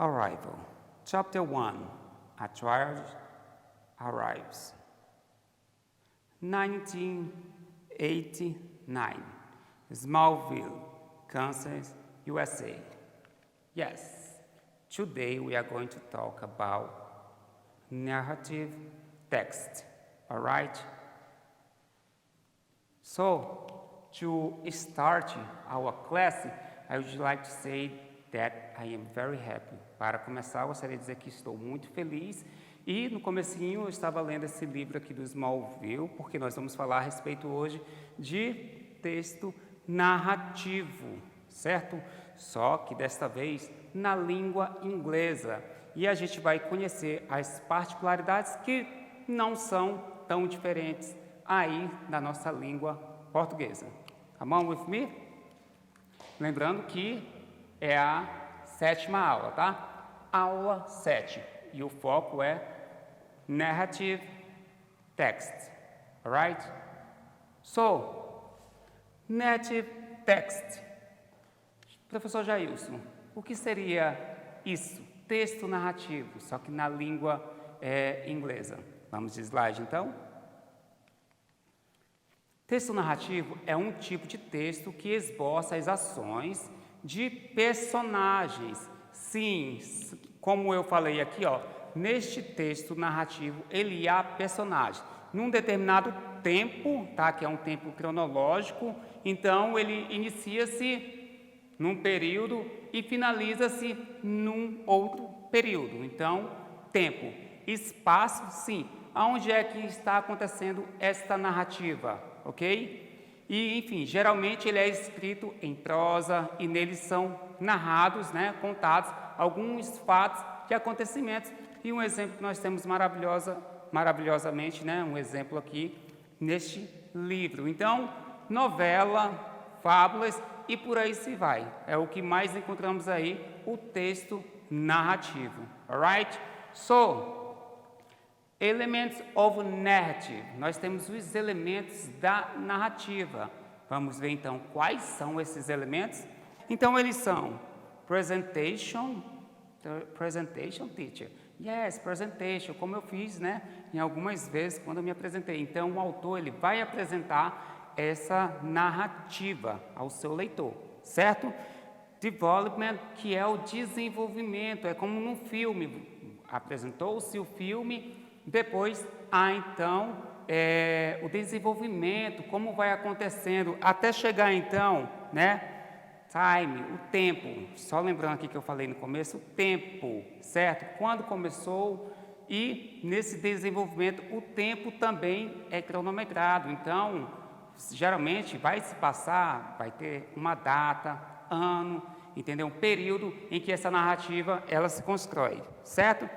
Arrival. Chapter 1. A Child Arrives. 1989. Smallville, Kansas, USA. Yes, today we are going to talk about narrative text, all right? So, to start our class, I would like to say that I am very happy. Para começar, eu gostaria de dizer que estou muito feliz. E no comecinho eu estava lendo esse livro aqui do Smallville, porque nós vamos falar a respeito hoje de texto narrativo, certo? Só que desta vez na língua inglesa. E a gente vai conhecer as particularidades que não são tão diferentes aí da nossa língua portuguesa. Come on with me? Lembrando que é a 7ª aula, tá? Aula 7. E o foco é narrative text. Alright? So, narrative text. Professor Jailson, o que seria isso? Texto narrativo, só que na língua inglesa. Vamos de slide, então? Texto narrativo é um tipo de texto que esboça as ações de personagens. Sim, como eu falei aqui, ó, neste texto narrativo, ele há personagens. Num determinado tempo, tá, que é um tempo cronológico, então ele inicia-se num período e finaliza-se num outro período. Então, tempo. Espaço, sim. Aonde é que está acontecendo esta narrativa, ok? E, enfim, geralmente ele é escrito em prosa e neles são narrados, né, contados alguns fatos e acontecimentos. E um exemplo que nós temos maravilhosamente, né, um exemplo aqui neste livro. Então, novela, fábulas e por aí se vai. É o que mais encontramos aí, o texto narrativo. Alright? So, elements of narrative. Nós temos os elementos da narrativa. Vamos ver então quais são esses elementos. Então eles são presentation, teacher. Yes, presentation, como eu fiz, né, em algumas vezes quando eu me apresentei. Então o autor ele vai apresentar essa narrativa ao seu leitor, certo? Development, que é o desenvolvimento, é como num filme. Apresentou-se o filme. Depois, então, o desenvolvimento, como vai acontecendo, até chegar, então, né, time, o tempo. Só lembrando aqui que eu falei no começo, o tempo, certo? Quando começou e, nesse desenvolvimento, o tempo também é cronometrado. Então, geralmente, vai se passar, vai ter uma data, ano, entendeu? Um período em que essa narrativa, ela se constrói, certo?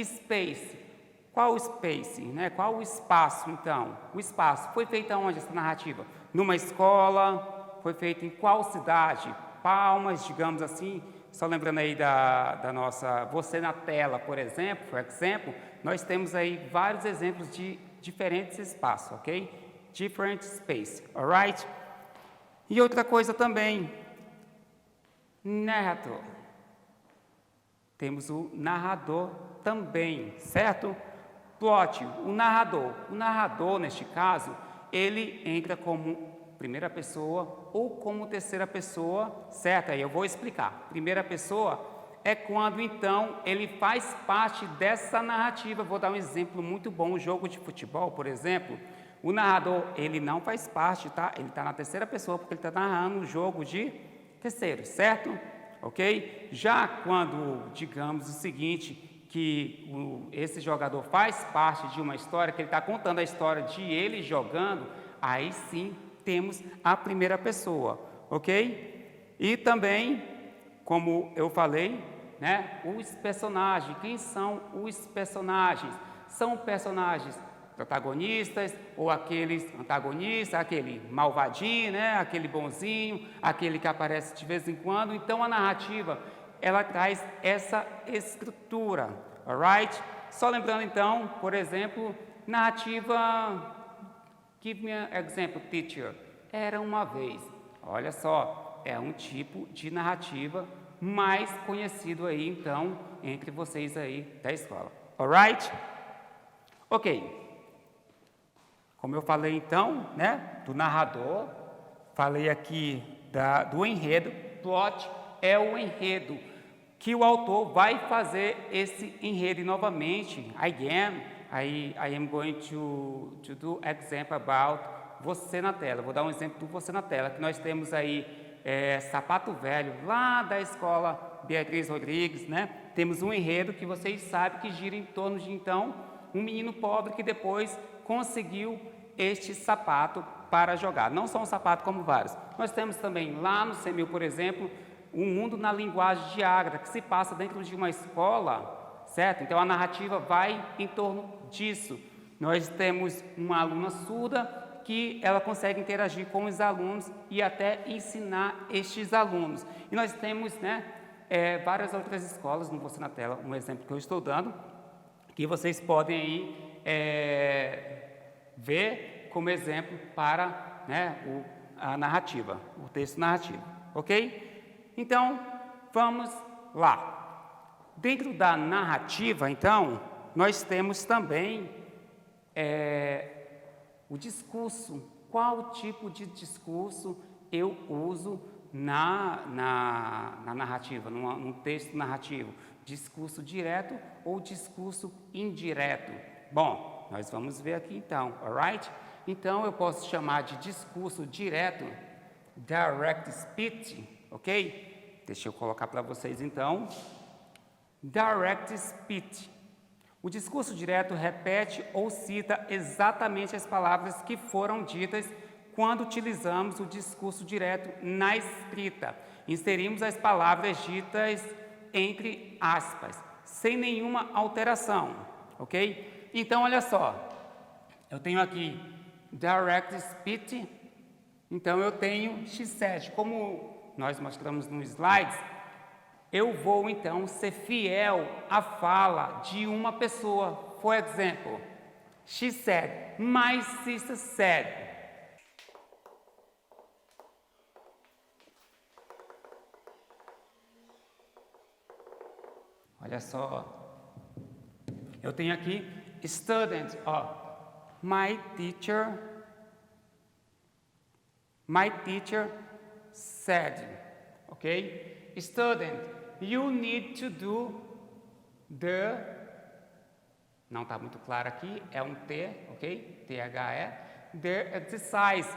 Space. Qual o space, né? Qual o espaço, então? O espaço. Foi feita onde essa narrativa? Numa escola? Foi feita em qual cidade? Palmas, digamos assim. Só lembrando aí da nossa Você na Tela, por exemplo, nós temos aí vários exemplos de diferentes espaços, ok? Different space, alright? E outra coisa também, narrator. Temos o narrador também, certo? Plot, o narrador. O narrador, neste caso, ele entra como primeira pessoa ou como terceira pessoa, certo? Aí eu vou explicar. Primeira pessoa é quando, então, ele faz parte dessa narrativa. Vou dar um exemplo muito bom, um jogo de futebol, por exemplo. O narrador, ele não faz parte, tá? Ele está na terceira pessoa porque ele está narrando um jogo de terceiro, certo? Ok? Já quando, digamos o seguinte, que esse jogador faz parte de uma história, que ele está contando a história de ele jogando, aí sim temos a primeira pessoa, ok? E também, como eu falei, né, os personagens. Quem são os personagens? São personagens protagonistas ou aqueles antagonistas, aquele malvadinho, né, aquele bonzinho, aquele que aparece de vez em quando. Então a narrativa, ela traz essa estrutura, alright? Só lembrando então, por exemplo, narrativa, give me an example, teacher. Era uma vez. Olha só, é um tipo de narrativa mais conhecido aí, então, entre vocês aí da escola. Alright? Ok. Como eu falei, então, né, do narrador, falei aqui do enredo. Plot é o enredo que o autor vai fazer esse enredo. E novamente, I am going to do example about você na tela. Vou dar um exemplo do você na tela, que nós temos aí Sapato Velho, lá da escola Beatriz Rodrigues, né? Temos um enredo que vocês sabem que gira em torno de, então, um menino pobre que depois conseguiu este sapato para jogar. Não só um sapato, como vários. Nós temos também lá no CEMIL, por exemplo, Um Mundo na Linguagem de Agra, que se passa dentro de uma escola, certo? Então a narrativa vai em torno disso. Nós temos uma aluna surda que ela consegue interagir com os alunos e até ensinar estes alunos. E nós temos, né, várias outras escolas, não vou ser na tela um exemplo que eu estou dando, que vocês podem aí ver como exemplo para, né, a narrativa, o texto narrativo, ok? Então, vamos lá. Dentro da narrativa, então, nós temos também o discurso. Qual tipo de discurso eu uso na narrativa, num texto narrativo? Discurso direto ou discurso indireto? Bom, nós vamos ver aqui então, alright? Então, eu posso chamar de discurso direto, direct speech, ok? Deixa eu colocar para vocês então. Direct speech. O discurso direto repete ou cita exatamente as palavras que foram ditas quando utilizamos o discurso direto na escrita. Inserimos as palavras ditas entre aspas, sem nenhuma alteração, ok? Então, olha só, eu tenho aqui direct speech, então eu tenho she said. Como nós mostramos nos slides, eu vou então ser fiel à fala de uma pessoa. For example, she said, my sister said. Olha só, eu tenho aqui student, my teacher said, ok? Student, you need to do não está muito claro aqui, é um T, ok? T-H-E, the exercise.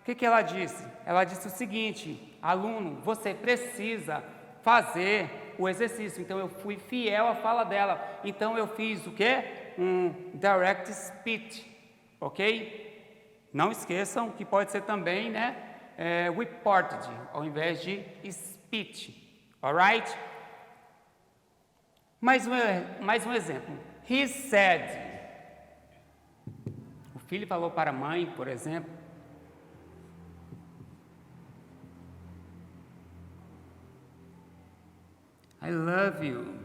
O que ela disse? Ela disse o seguinte, aluno, você precisa fazer o exercício. Então, eu fui fiel à fala dela. Então, eu fiz o quê? Um direct speech, ok? Não esqueçam que pode ser também, né, reported, ao invés de speech, alright? Mais um exemplo. He said. O filho falou para a mãe, por exemplo. I love you.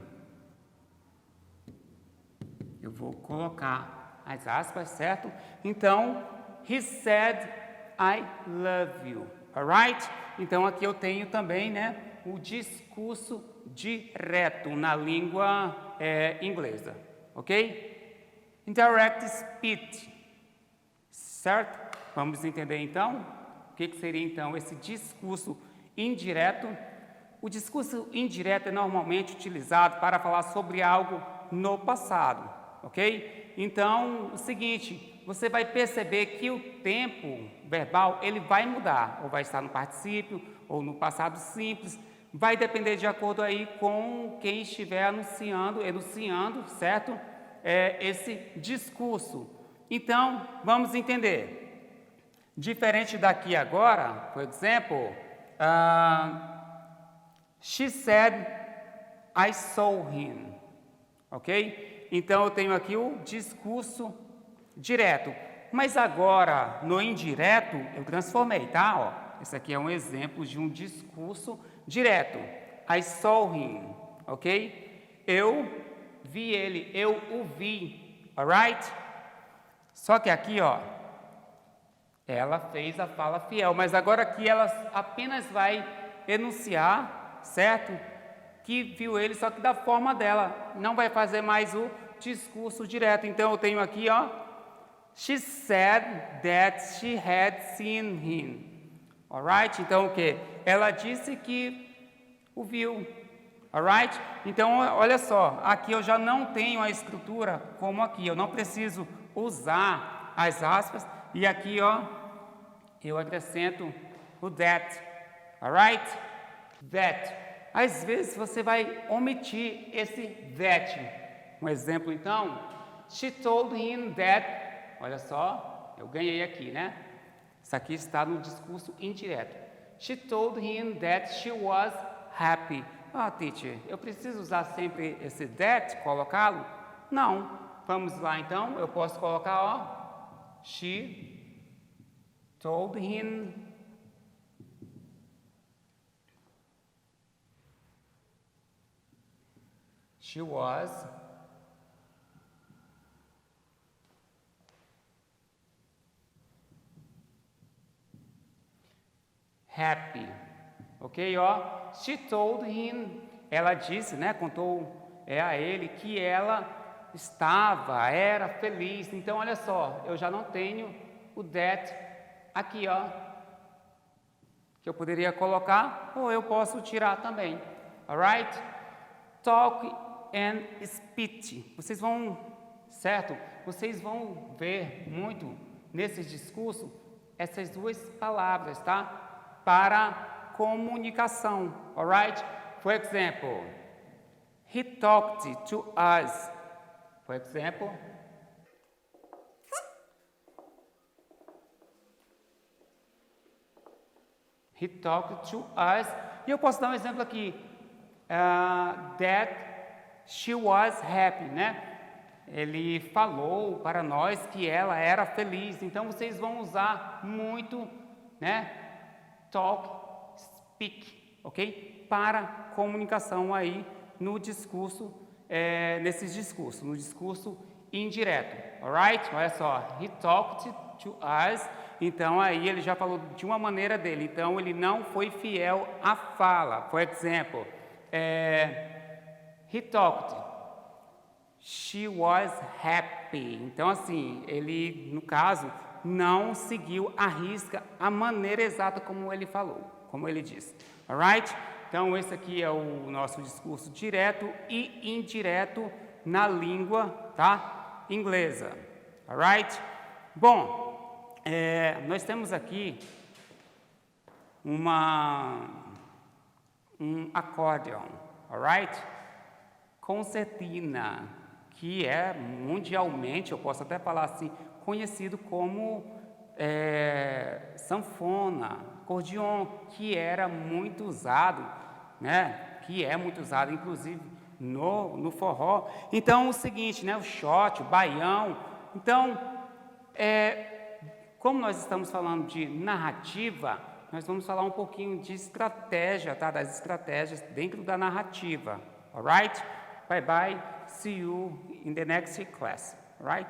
Eu vou colocar as aspas, certo? Então, he said, I love you. Alright? Então, aqui eu tenho também, né, o discurso direto na língua inglesa. Ok? Indirect speech. Certo? Vamos entender, então, o que seria, então, esse discurso indireto. O discurso indireto é normalmente utilizado para falar sobre algo no passado, ok? Então, o seguinte, você vai perceber que o tempo verbal, ele vai mudar, ou vai estar no particípio, ou no passado simples, vai depender de acordo aí com quem estiver enunciando, certo? Esse discurso. Então, vamos entender. Diferente daqui agora, por exemplo, she said, I saw him, ok? Então, eu tenho aqui o discurso direto. Mas agora, no indireto, eu transformei, tá? Esse aqui é um exemplo de um discurso direto. I saw him, ok? Eu vi ele, eu o vi, alright? Só que aqui, ela fez a fala fiel, mas agora aqui ela apenas vai enunciar, certo? que viu ele, só que da forma dela. Não vai fazer mais o discurso direto. Então, eu tenho aqui, ó. She said that she had seen him. Alright? Então, o quê? Ela disse que o viu. Alright? Então, olha só. Aqui eu já não tenho a estrutura como aqui. Eu não preciso usar as aspas. E aqui, ó, eu acrescento o that. Alright? That. Às vezes você vai omitir esse that. Um exemplo, então. She told him that. Olha só, eu ganhei aqui, né? Isso aqui está no discurso indireto. She told him that she was happy. Ah, teacher, eu preciso usar sempre esse that, colocá-lo? Não. Vamos lá, então. Eu posso colocar, ó. She told him she was happy. Ok, ó. She told him, ela disse, né, contou a ele que ela era feliz. Então, olha só, eu já não tenho o that aqui, ó, que eu poderia colocar, ou eu posso tirar também. Alright? Talk and speech. Vocês vão, certo? Vocês vão ver muito nesse discurso essas duas palavras, tá? Para comunicação, alright? For example, he talked to us. For example, he talked to us. E eu posso dar um exemplo aqui. That she was happy, né? Ele falou para nós que ela era feliz. Então, vocês vão usar muito, né? Talk, speak, ok? Para comunicação aí no discurso, nesses discursos, no discurso indireto, alright? Olha só, he talked to us, então aí ele já falou de uma maneira dele, então ele não foi fiel à fala. For example, he talked, she was happy. Então assim, ele, no caso, não seguiu à risca a maneira exata como ele falou, como ele disse. Alright? Então, esse aqui é o nosso discurso direto e indireto na língua, tá? Inglesa. Alright? Bom, nós temos aqui um accordion, alright? Concertina, que é mundialmente, eu posso até falar assim, conhecido como sanfona, acordeon, que era muito usado, né? Que é muito usado, inclusive, no forró. Então, o seguinte, né? O shot, o baião. Então, como nós estamos falando de narrativa, nós vamos falar um pouquinho de estratégia, tá? Das estratégias dentro da narrativa. Alright? Bye bye. See you in the next class. Alright?